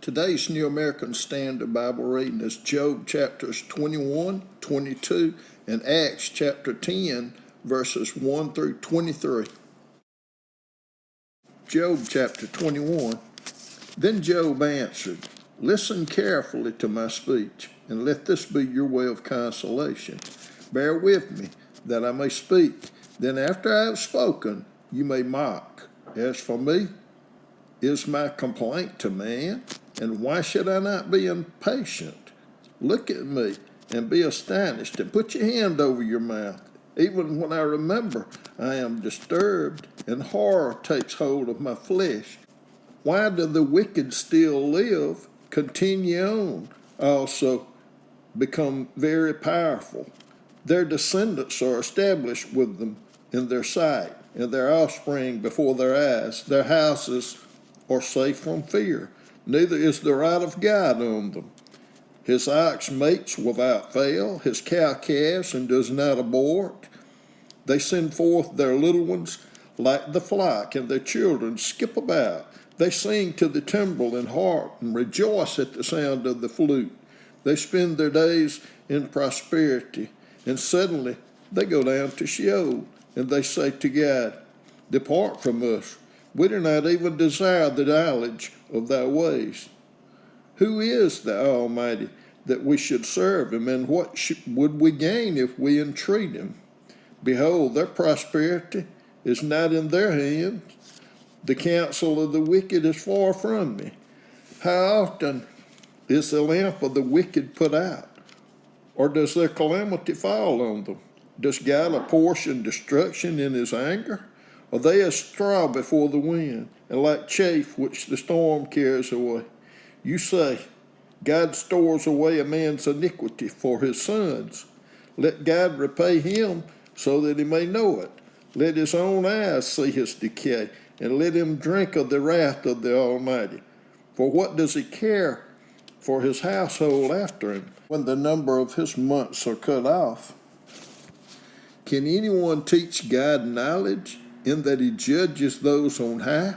Today's New American Standard Bible reading is Job chapters 21, 22, and Acts chapter 10, verses 1 through 23. Job chapter 21. Then Job answered, "Listen carefully to my speech, and let this be your way of consolation. Bear with me, that I may speak. Then after I have spoken, you may mock. As for me, is my complaint to man? And why should I not be impatient? Look at me and be astonished, and put your hand over your mouth. Even when I remember, I am disturbed, and horror takes hold of my flesh. Why do the wicked still live, continue on, also become very powerful? Their descendants are established with them in their sight, and their offspring before their eyes. Their houses are safe from fear, neither is the wrath of God on them. His ox mates without fail, his cow calves, and does not abort. They send forth their little ones like the flock, and their children skip about. They sing to the timbrel and harp, and rejoice at the sound of the flute. They spend their days in prosperity, and suddenly they go down to Sheol, and they say to God, 'Depart from us. We do not even desire the knowledge of thy ways.' Who is the Almighty that we should serve him, and what would we gain if we entreat him? Behold, their prosperity is not in their hands. The counsel of the wicked is far from me. How often is the lamp of the wicked put out? Or does their calamity fall on them? Does God apportion destruction in his anger? Are they as straw before the wind, and like chaff which the storm carries away? You say, God stores away a man's iniquity for his sons. Let God repay him so that he may know it. Let his own eyes see his decay, and let him drink of the wrath of the Almighty. For what does he care for his household after him, when the number of his months are cut off? Can anyone teach God knowledge, in that he judges those on high?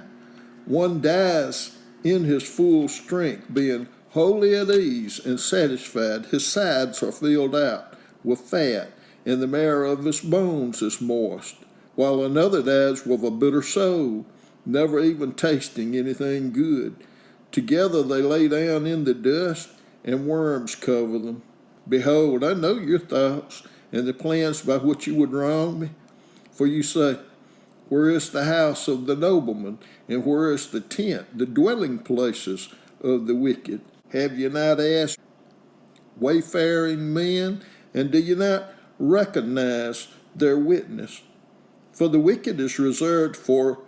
One dies in his full strength, being wholly at ease and satisfied. His sides are filled out with fat, and the marrow of his bones is moist, while another dies with a bitter soul, never even tasting anything good. Together they lay down in the dust, and worms cover them. Behold, I know your thoughts, and the plans by which you would wrong me. For you say, where is the house of the nobleman, and where is the tent, the dwelling places of the wicked? Have you not asked wayfaring men, and do you not recognize their witness? For the wicked is reserved for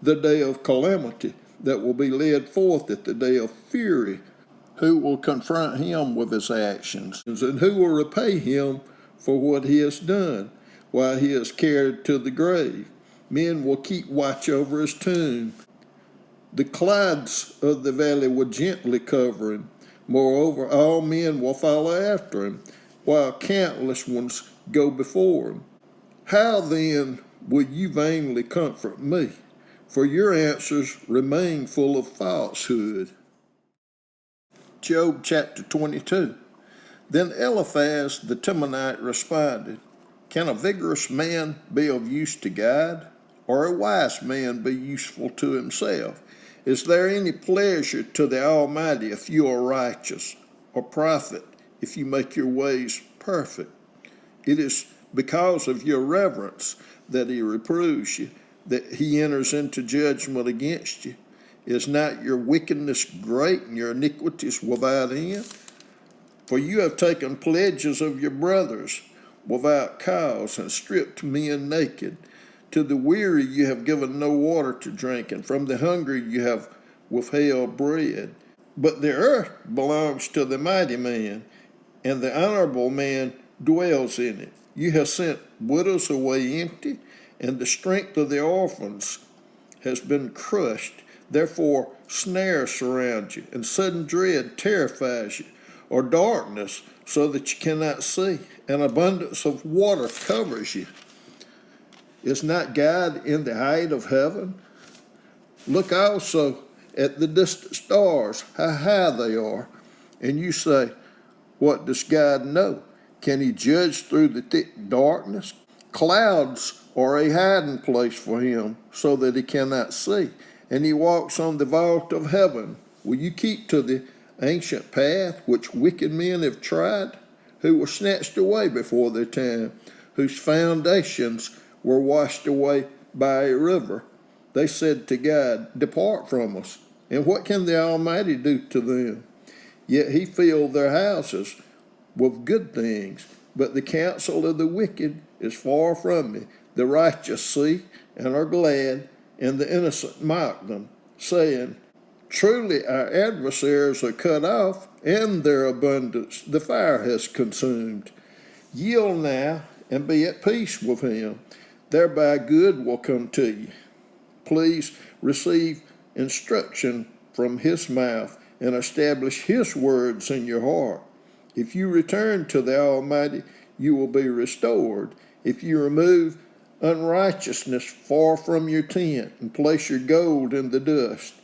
the day of calamity, that will be led forth at the day of fury. Who will confront him with his actions, and who will repay him for what he has done, while he is carried to the grave? Men will keep watch over his tomb. The clods of the valley will gently cover him. Moreover, all men will follow after him, while countless ones go before him. How then will you vainly comfort me? For your answers remain full of falsehood." Job chapter 22. Then Eliphaz the Temanite responded, "Can a vigorous man be of use to God? Or a wise man be useful to himself? Is there any pleasure to the Almighty if you are righteous, or profit if you make your ways perfect? It is because of your reverence that he reproves you, that he enters into judgment against you. Is not your wickedness great, and your iniquities without end? For you have taken pledges of your brothers without cause, and stripped men naked. To the weary you have given no water to drink, and from the hungry you have withheld bread. But the earth belongs to the mighty man, and the honorable man dwells in it. You have sent widows away empty, and the strength of the orphans has been crushed. Therefore snares surround you, and sudden dread terrifies you, or darkness, so that you cannot see. An abundance of water covers you. Is not God in the height of heaven? Look also at the distant stars, how high they are. And you say, what does God know? Can he judge through the thick darkness? Clouds are a hiding place for him so that he cannot see. And he walks on the vault of heaven. Will you keep to the ancient path which wicked men have tried, who were snatched away before their time, whose foundations were washed away by a river? They said to God, depart from us. And what can the Almighty do to them? Yet he filled their houses with good things. But the counsel of the wicked is far from me. The righteous see and are glad, and the innocent mock them, saying, truly our adversaries are cut off, and their abundance the fire has consumed. Yield now, and be at peace with him. Thereby good will come to you. Please receive instruction from his mouth, and establish his words in your heart. If you return to the Almighty, you will be restored. If you remove unrighteousness far from your tent, and place your gold in the dust,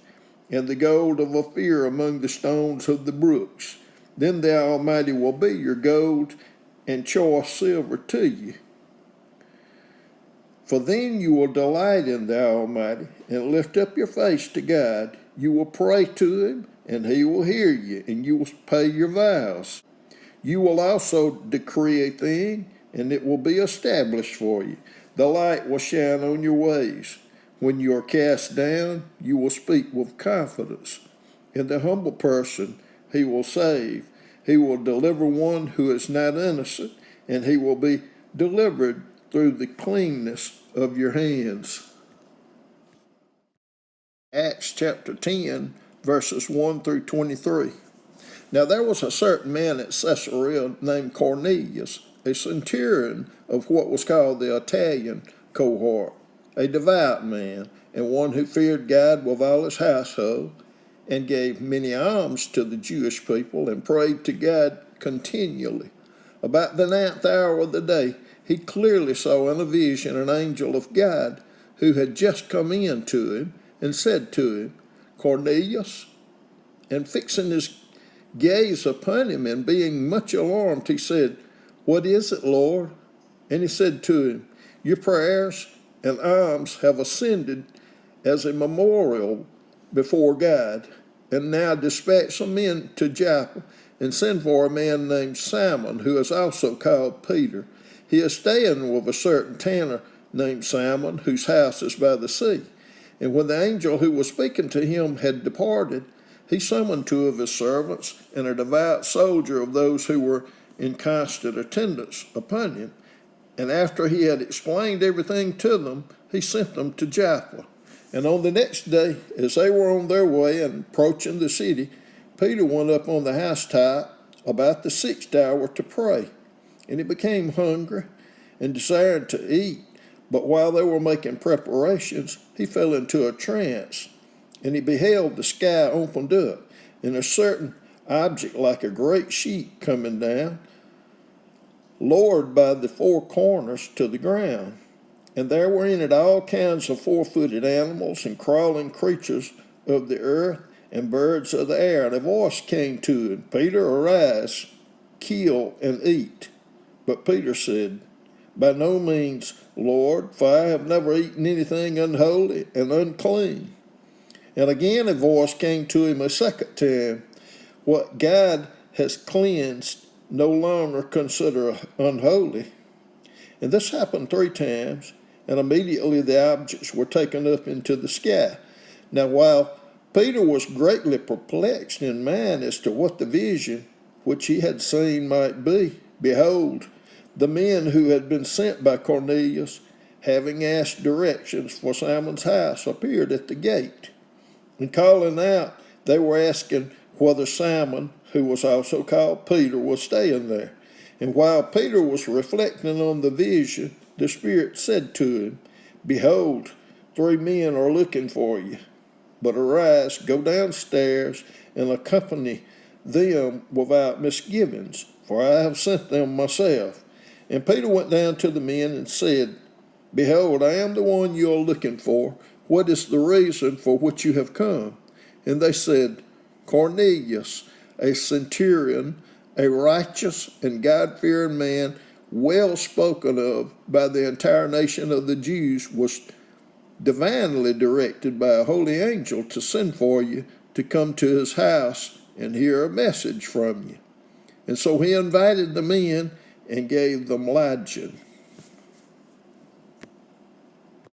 and the gold of Ophir among the stones of the brooks, then the Almighty will be your gold and choice silver to you. For then you will delight in the Almighty, and lift up your face to God. You will pray to him, and he will hear you, and you will pay your vows. You will also decree a thing, and it will be established for you. The light will shine on your ways. When you are cast down, you will speak with confidence. And the humble person he will save. He will deliver one who is not innocent, and he will be delivered through the cleanness of your hands. Acts chapter 10, verses 1 through 23. Now there was a certain man at Caesarea named Cornelius, a centurion of what was called the Italian cohort, a devout man, and one who feared God with all his household, and gave many alms to the Jewish people, and prayed to God continually. About the 9th hour of the day, he clearly saw in a vision an angel of God who had just come in to him, and said to him, Cornelius. And fixing his gaze upon him, and being much alarmed, he said, what is it, Lord? And he said to him, your prayers and alms have ascended as a memorial before God. And now dispatch some men to Joppa, and send for a man named Simon, who is also called Peter. He is staying with a certain tanner named Simon, whose house is by the sea. And when the angel who was speaking to him had departed, he summoned 2 of his servants, and a devout soldier of those who were in constant attendance upon him. And after he had explained everything to them, he sent them to Joppa. And on the next day, as they were on their way and approaching the city, Peter went up on the housetop about the 6th hour to pray. And he became hungry and desired to eat. But while they were making preparations, he fell into a trance. And he beheld the sky opened up, and a certain object like a great sheet coming down, lowered by the 4 corners to the ground. And there were in it all kinds of 4-footed animals, and crawling creatures of the earth, and birds of the air. And a voice came to him, Peter, arise, kill and eat. But Peter said, by no means, Lord, for I have never eaten anything unholy and unclean. And again a voice came to him a second time, what God has cleansed, no longer consider unholy. And this happened 3 times, and immediately the objects were taken up into the sky. Now while Peter was greatly perplexed in mind as to what the vision which he had seen might be, behold, the men who had been sent by Cornelius, having asked directions for Simon's house, appeared at the gate. And calling out, they were asking whether Simon, who was also called Peter, was staying there. And while Peter was reflecting on the vision, the Spirit said to him, behold, 3 men are looking for you. But arise, go downstairs, and accompany them without misgivings, for I have sent them myself. And Peter went down to the men and said, behold, I am the one you are looking for. What is the reason for which you have come? And they said, Cornelius, a centurion, a righteous and God-fearing man, well spoken of by the entire nation of the Jews, was divinely directed by a holy angel to send for you to come to his house and hear a message from you. And so he invited them in and gave them Elijah.